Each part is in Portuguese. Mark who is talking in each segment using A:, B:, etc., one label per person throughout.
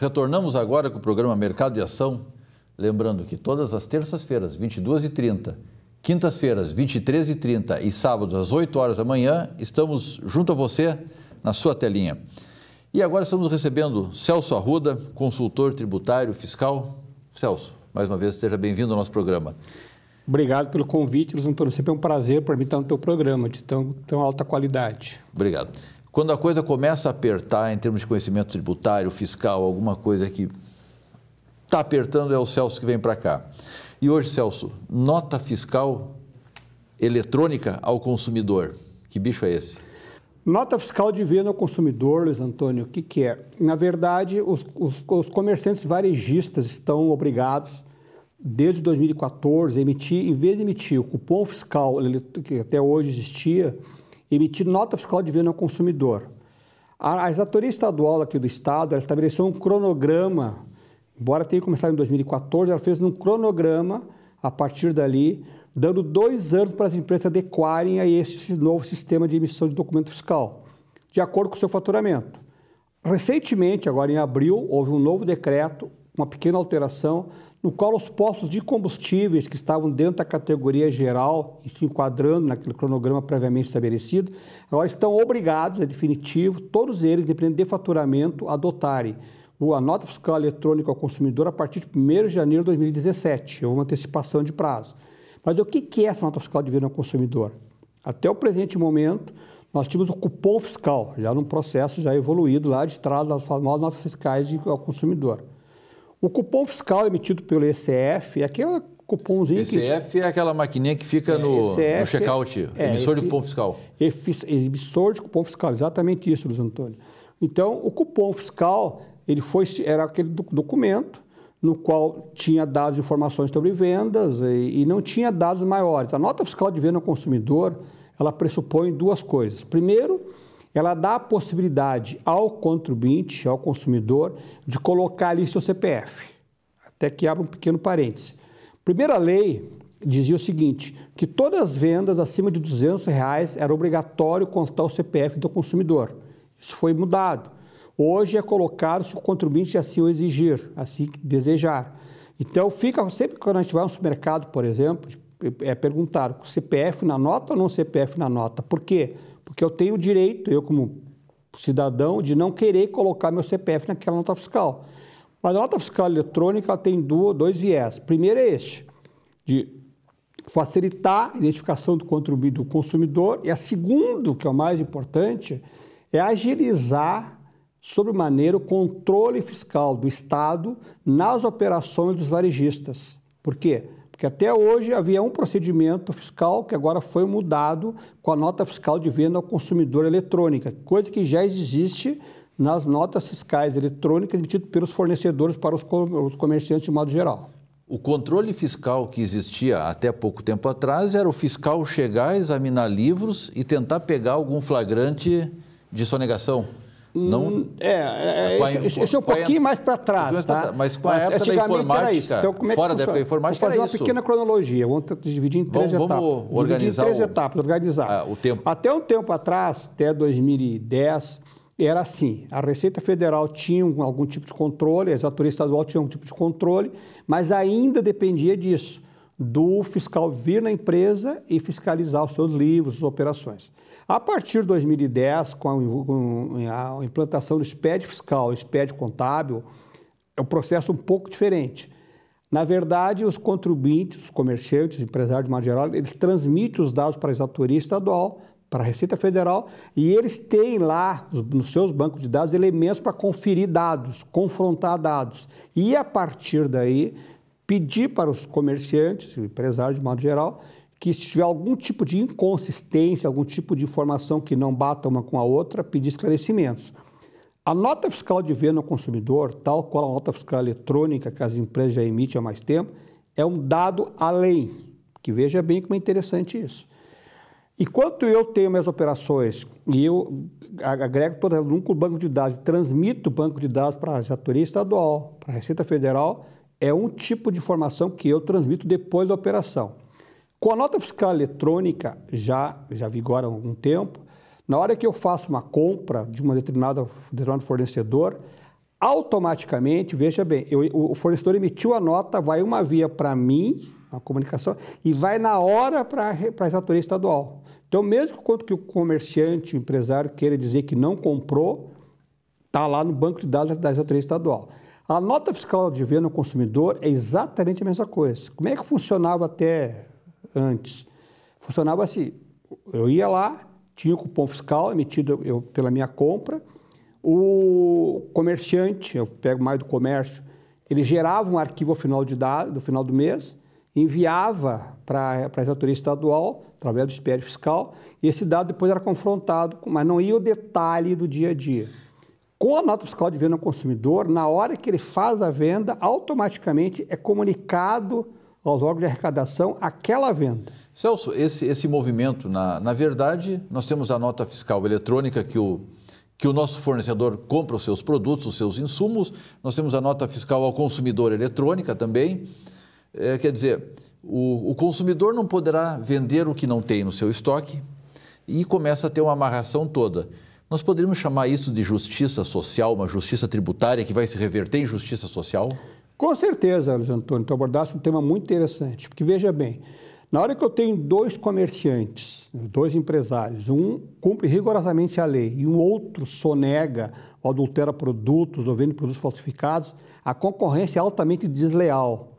A: Retornamos agora com o programa Mercado de Ação, lembrando que todas as terças-feiras, 22h30, quintas-feiras, 23h30 e sábados, às 8 horas da manhã, estamos junto a você na sua telinha. E agora estamos recebendo Celso Arruda, consultor tributário fiscal. Celso, mais uma vez, seja bem-vindo ao nosso programa.
B: Obrigado pelo convite, Luiz Antônio. Sempre é um prazer para mim estar no teu programa, de tão alta qualidade.
A: Obrigado. Quando a coisa começa a apertar em termos de conhecimento tributário, fiscal, alguma coisa que está apertando, é o Celso que vem para cá. E hoje, Celso, nota fiscal eletrônica ao consumidor. Que bicho é esse?
B: Nota fiscal de venda ao consumidor, Luiz Antônio, o que é? Na verdade, os comerciantes varejistas estão obrigados, desde 2014, a emitir, em vez de emitir o cupom fiscal, que até hoje existia, emitir nota fiscal de venda ao consumidor. A exatoria estadual aqui do Estado, ela estabeleceu um cronograma, embora tenha começado em 2014, ela fez um cronograma, a partir dali, dando 2 anos para as empresas adequarem a esse novo sistema de emissão de documento fiscal, de acordo com o seu faturamento. Recentemente, agora em abril, houve um novo decreto, uma pequena alteração, no qual os postos de combustíveis que estavam dentro da categoria geral, e se enquadrando naquele cronograma previamente estabelecido, agora estão obrigados, é definitivo, todos eles, dependendo de faturamento, a adotarem a nota fiscal eletrônica ao consumidor a partir de 1º de janeiro de 2017. Houve uma antecipação de prazo. Mas o que é essa nota fiscal de venda ao consumidor? Até o presente momento, nós tínhamos o cupom fiscal, já num processo já evoluído lá de trás das famosas notas fiscais ao consumidor. O cupom fiscal emitido pelo ECF é aquele cupomzinho
A: ECF é aquela maquininha que fica no check-out, emissor de cupom fiscal.
B: Emissor de cupom fiscal, exatamente isso, Luiz Antônio. Então, o cupom fiscal era aquele documento no qual tinha dados e informações sobre vendas e não tinha dados maiores. A nota fiscal de venda ao consumidor, ela pressupõe 2 coisas. Primeiro, ela dá a possibilidade ao contribuinte, ao consumidor, de colocar ali seu CPF. Até que abre um pequeno parêntese. Primeira lei dizia o seguinte, que todas as vendas acima de R$200 era obrigatório constar o CPF do consumidor. Isso foi mudado. Hoje é colocado se o contribuinte assim o exigir, assim desejar. Então, fica sempre quando a gente vai ao supermercado, por exemplo, é perguntar CPF na nota ou não CPF na nota. Por quê? Porque eu tenho o direito, eu como cidadão, de não querer colocar meu CPF naquela nota fiscal. Mas a nota fiscal eletrônica ela tem 2 viés. Primeiro é este, de facilitar a identificação do consumidor. E a segundo, que é o mais importante, é agilizar sobremaneira o controle fiscal do Estado nas operações dos varejistas. Por quê? Porque até hoje havia um procedimento fiscal que agora foi mudado com a nota fiscal de venda ao consumidor eletrônica, coisa que já existe nas notas fiscais eletrônicas emitidas pelos fornecedores para os comerciantes de modo geral.
A: O controle fiscal que existia até pouco tempo atrás era o fiscal chegar, examinar livros e tentar pegar algum flagrante de sonegação. Não,
B: isso é um pouquinho mais para trás, tá?
A: Mas com a época da informática,
B: então,
A: fora da época da informática,
B: era isso. Vou fazer uma pequena cronologia, vamos dividir em 3 etapas.
A: Vamos organizar
B: o
A: tempo.
B: Até um tempo atrás, até 2010, era assim, a Receita Federal tinha algum tipo de controle, a exatoria estadual tinha algum tipo de controle, mas ainda dependia disso, do fiscal vir na empresa e fiscalizar os seus livros, suas operações. A partir de 2010, com a implantação do SPED fiscal, SPED contábil, é um processo um pouco diferente. Na verdade, os contribuintes, os comerciantes, os empresários de modo geral, eles transmitem os dados para a exatoria estadual, para a Receita Federal, e eles têm lá, nos seus bancos de dados, elementos para conferir dados, confrontar dados. E, a partir daí, pedir para os comerciantes, empresários de modo geral, que se tiver algum tipo de inconsistência, algum tipo de informação que não bata uma com a outra, pedir esclarecimentos. A nota fiscal de venda ao consumidor, tal qual a nota fiscal eletrônica que as empresas já emitem há mais tempo, é um dado além, que veja bem como é interessante isso. Enquanto eu tenho minhas operações e eu agrego todas elas num banco de dados, transmito o banco de dados para a exatoria estadual, para a Receita Federal, é um tipo de informação que eu transmito depois da operação. Com a nota fiscal eletrônica, já vigora há algum tempo, na hora que eu faço uma compra de um determinado fornecedor, automaticamente, veja bem, o fornecedor emitiu a nota, vai uma via para mim, a comunicação, e vai na hora para a exatoria estadual. Então, mesmo que o comerciante, o empresário queira dizer que não comprou, está lá no banco de dados da exatoria estadual. A nota fiscal de venda ao consumidor é exatamente a mesma coisa. Como é que funcionava até antes? Funcionava assim, eu ia lá, tinha o cupom fiscal emitido pela minha compra, o comerciante, eu pego mais do comércio, ele gerava um arquivo ao final do final do mês, enviava para a exatoria estadual, através do SPED fiscal, e esse dado depois era confrontado, mas não ia o detalhe do dia a dia. Com a nota fiscal de venda ao consumidor, na hora que ele faz a venda, automaticamente é comunicado aos órgãos de arrecadação aquela venda.
A: Celso, esse movimento, na verdade, nós temos a nota fiscal eletrônica que o nosso fornecedor compra os seus produtos, os seus insumos, nós temos a nota fiscal ao consumidor eletrônica também, quer dizer, o consumidor não poderá vender o que não tem no seu estoque e começa a ter uma amarração toda. Nós poderíamos chamar isso de justiça social, uma justiça tributária que vai se reverter em justiça social?
B: Com certeza, Luiz Antônio, tu abordaste um tema muito interessante, porque veja bem, na hora que eu tenho dois comerciantes, dois empresários, um cumpre rigorosamente a lei e um outro sonega ou adultera produtos ou vende produtos falsificados, a concorrência é altamente desleal.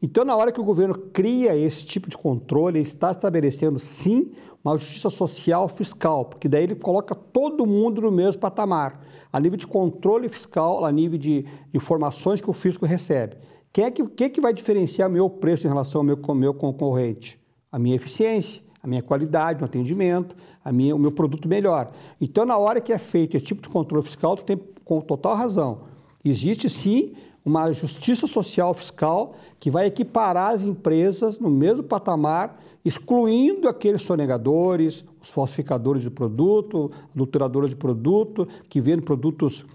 B: Então, na hora que o governo cria esse tipo de controle, ele está estabelecendo, sim, uma justiça social fiscal, porque daí ele coloca todo mundo no mesmo patamar, a nível de controle fiscal, a nível de informações que o fisco recebe. Quem é que vai diferenciar meu preço em relação ao meu concorrente? A minha eficiência, a minha qualidade no atendimento, o meu produto melhor. Então, na hora que é feito esse tipo de controle fiscal, tu tem com total razão. Existe, sim, uma justiça social fiscal que vai equiparar as empresas no mesmo patamar, excluindo aqueles sonegadores, os falsificadores de produto, adulteradores de produto, que vendem produtos,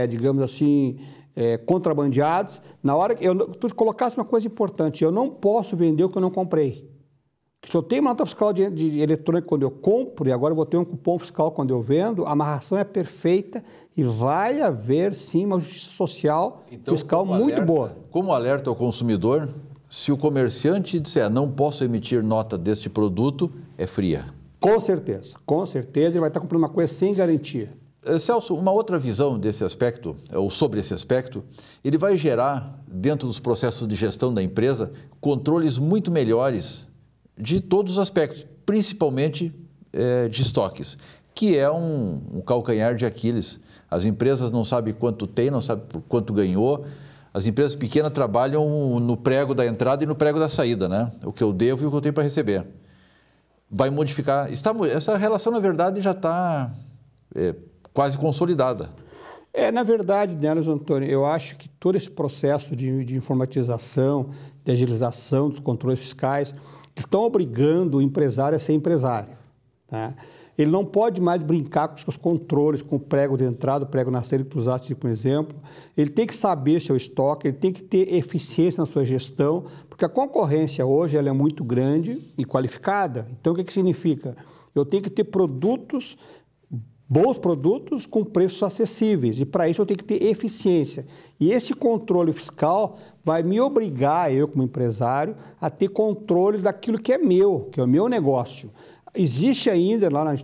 B: digamos assim, contrabandeados. Na hora que tu colocasse uma coisa importante, eu não posso vender o que eu não comprei. Se eu tenho uma nota fiscal de eletrônica quando eu compro e agora eu vou ter um cupom fiscal quando eu vendo, a amarração é perfeita e vai haver, sim, uma justiça social fiscal muito boa.
A: Como alerta ao consumidor, se o comerciante disser não posso emitir nota deste produto, é fria. Com certeza,
B: ele vai estar comprando uma coisa sem garantia.
A: Celso, uma outra visão desse aspecto, ou sobre esse aspecto, ele vai gerar, dentro dos processos de gestão da empresa, controles muito melhores de todos os aspectos, principalmente de estoques, que é um calcanhar de Aquiles. As empresas não sabem quanto tem, não sabem quanto ganhou. As empresas pequenas trabalham no prego da entrada e no prego da saída, né? O que eu devo e o que eu tenho para receber. Vai modificar. Essa relação, na verdade, já está quase consolidada.
B: Na verdade, né, Luiz Antônio, eu acho que todo esse processo de informatização, de agilização dos controles fiscais, estão obrigando o empresário a ser empresário. Tá? Ele não pode mais brincar com os seus controles, com o prego de entrada, o prego na saída que tu usaste como exemplo. Ele tem que saber seu estoque, ele tem que ter eficiência na sua gestão, porque a concorrência hoje ela é muito grande e qualificada. Então, o que significa? Eu tenho que ter bons produtos com preços acessíveis, e para isso eu tenho que ter eficiência. E esse controle fiscal vai me obrigar, eu como empresário, a ter controle daquilo que é o meu negócio. Existe ainda lá na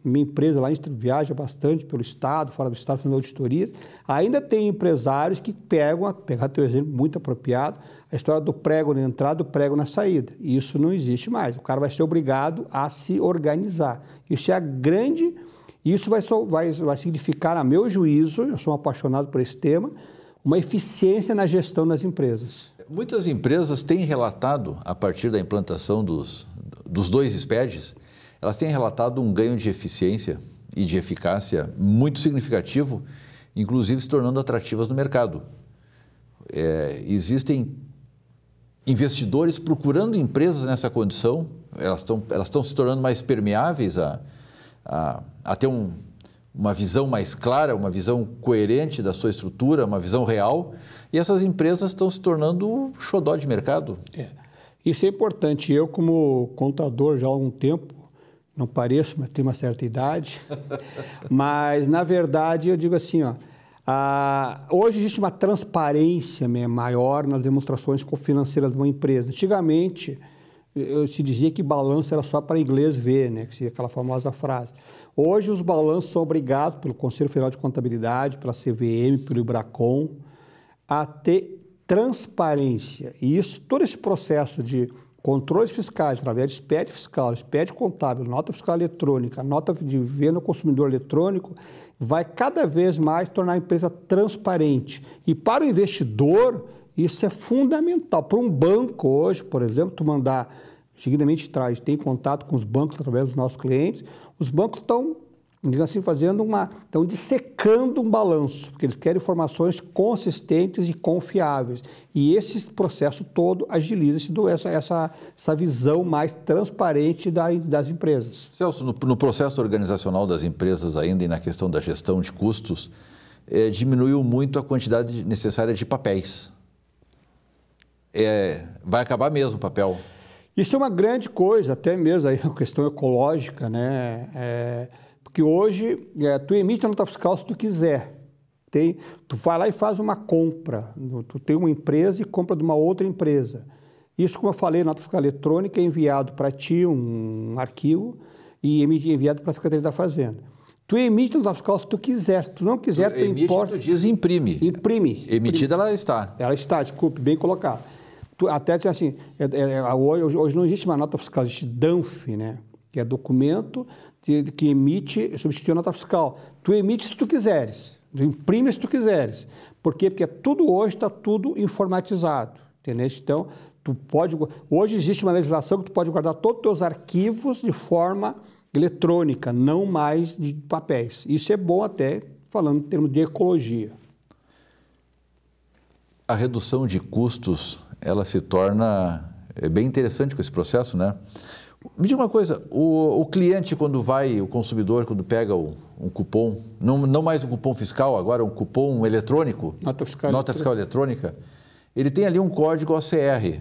B: minha empresa, lá a gente viaja bastante pelo estado, fora do estado, fazendo auditorias, ainda tem empresários que pegar teu exemplo muito apropriado, a história do prego na entrada, do prego na saída. Isso não existe mais, o cara vai ser obrigado a se organizar. Isso é Isso vai significar, a meu juízo, eu sou um apaixonado por esse tema, uma eficiência na gestão das empresas.
A: Muitas empresas têm relatado, a partir da implantação dos dois SPEDs, elas têm relatado um ganho de eficiência e de eficácia muito significativo, inclusive se tornando atrativas no mercado. Existem investidores procurando empresas nessa condição, elas estão se tornando mais permeáveis a ter uma visão mais clara, uma visão coerente da sua estrutura, uma visão real, e essas empresas estão se tornando xodó de mercado.
B: Isso é importante. Eu, como contador já há algum tempo, não pareço, mas tenho uma certa idade, mas, na verdade, eu digo assim, Hoje existe uma transparência maior nas demonstrações financeiras de uma empresa. Antigamente, se dizia que balanço era só para inglês ver, né? Que seria aquela famosa frase. Hoje, os balanços são obrigados pelo Conselho Federal de Contabilidade, pela CVM, pelo IBRACON, a ter transparência. E isso, todo esse processo de controles fiscais, através de SPED fiscal, SPED contábil, nota fiscal eletrônica, nota de venda ao consumidor eletrônico, vai cada vez mais tornar a empresa transparente. E para o investidor, isso é fundamental. Para um banco hoje, por exemplo, tu mandar, seguidamente tem contato com os bancos através dos nossos clientes, os bancos estão, digamos assim, estão dissecando um balanço, porque eles querem informações consistentes e confiáveis. E esse processo todo agiliza essa visão mais transparente das empresas.
A: Celso, no processo organizacional das empresas ainda e na questão da gestão de custos, diminuiu muito a quantidade necessária de papéis. Vai acabar mesmo o papel.
B: Isso é uma grande coisa, até mesmo aí a questão ecológica, né? Porque hoje, tu emite a nota fiscal se tu quiser. Tu vai lá e faz uma compra. Tu tem uma empresa e compra de uma outra empresa. Isso, como eu falei, a nota fiscal eletrônica é enviado para ti um arquivo e enviado para a Secretaria da Fazenda. Tu emite a nota fiscal se tu quiser. Se tu não quiser, tu importa.
A: Tu diz imprime.
B: Imprime.
A: Emitida ela está.
B: Ela está, desculpe, bem colocado. Até assim, hoje não existe uma nota fiscal, existe DANF, né? Que é documento que emite, substitui a nota fiscal. Tu emite se tu quiseres, tu imprime se tu quiseres. Por quê? Porque hoje está tudo informatizado, entendeu? Então, hoje existe uma legislação que tu pode guardar todos os teus arquivos de forma eletrônica, não mais de papéis. Isso é bom até, falando em termos de ecologia.
A: A redução de custos, ela se torna bem interessante com esse processo, né? Me diga uma coisa, o cliente quando vai, o consumidor quando pega um cupom, não mais um cupom fiscal, agora um cupom eletrônico, nota fiscal eletrônica, ele tem ali um código OCR.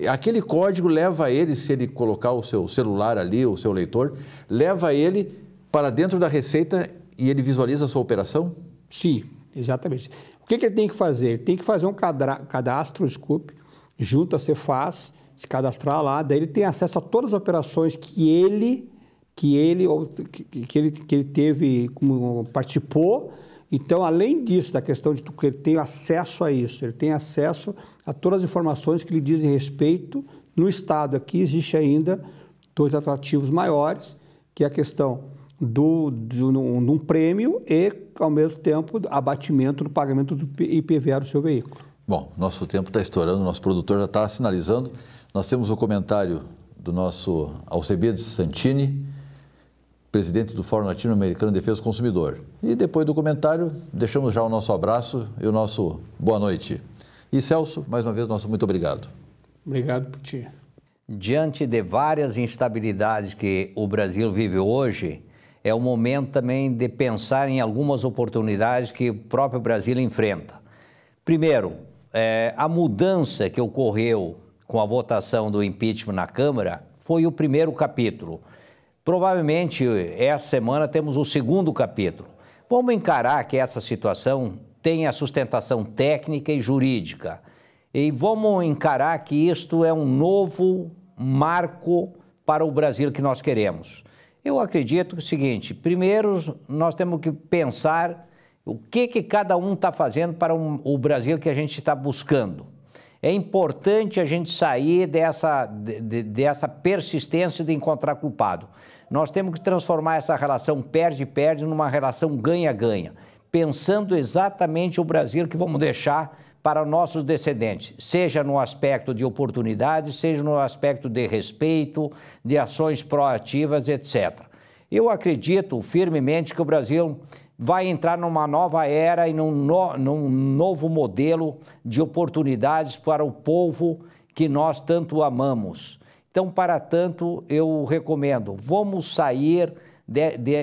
A: Aquele código leva ele, se ele colocar o seu celular ali, o seu leitor, leva ele para dentro da Receita e ele visualiza a sua operação?
B: Sim, exatamente. O que ele tem que fazer? Ele tem que fazer um cadastro, junto à Cefaz, se cadastrar lá, daí ele tem acesso a todas as operações que ele teve, como participou. Então, além disso, da questão de que ele tem acesso a isso, ele tem acesso a todas as informações que lhe dizem respeito. No Estado aqui existe ainda dois atrativos maiores, que é a questão de um prêmio e, ao mesmo tempo, abatimento do pagamento do IPVA do seu veículo.
A: Bom, nosso tempo está estourando, nosso produtor já está sinalizando. Nós temos o comentário do nosso Alcebiades Santini, presidente do Fórum Latino-Americano de Defesa do Consumidor. E depois do comentário, deixamos já o nosso abraço e o nosso boa noite. E Celso, mais uma vez, nosso muito obrigado.
B: Obrigado por ti.
C: Diante de várias instabilidades que o Brasil vive hoje, é o momento também de pensar em algumas oportunidades que o próprio Brasil enfrenta. Primeiro, a mudança que ocorreu com a votação do impeachment na Câmara foi o primeiro capítulo. Provavelmente, essa semana temos o segundo capítulo. Vamos encarar que essa situação tem a sustentação técnica e jurídica. E vamos encarar que isto é um novo marco para o Brasil que nós queremos. Eu acredito que é o seguinte, primeiro nós temos que pensar o que cada um está fazendo para o Brasil que a gente está buscando. É importante a gente sair dessa persistência de encontrar culpado. Nós temos que transformar essa relação perde-perde numa relação ganha-ganha, pensando exatamente o Brasil que vamos deixar para nossos descendentes, seja no aspecto de oportunidades, seja no aspecto de respeito, de ações proativas, etc. Eu acredito firmemente que o Brasil vai entrar numa nova era e num novo modelo de oportunidades para o povo que nós tanto amamos. Então, para tanto, eu recomendo, vamos sair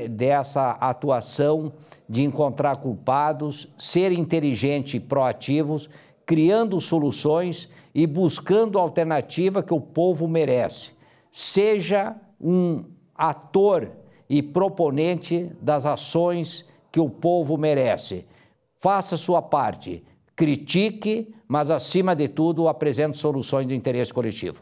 C: dessa atuação de encontrar culpados, ser inteligentes e proativos, criando soluções e buscando a alternativa que o povo merece. Seja um ator e proponente das ações que o povo merece. faça a sua parte, critique, mas acima de tudo apresente soluções de interesse coletivo.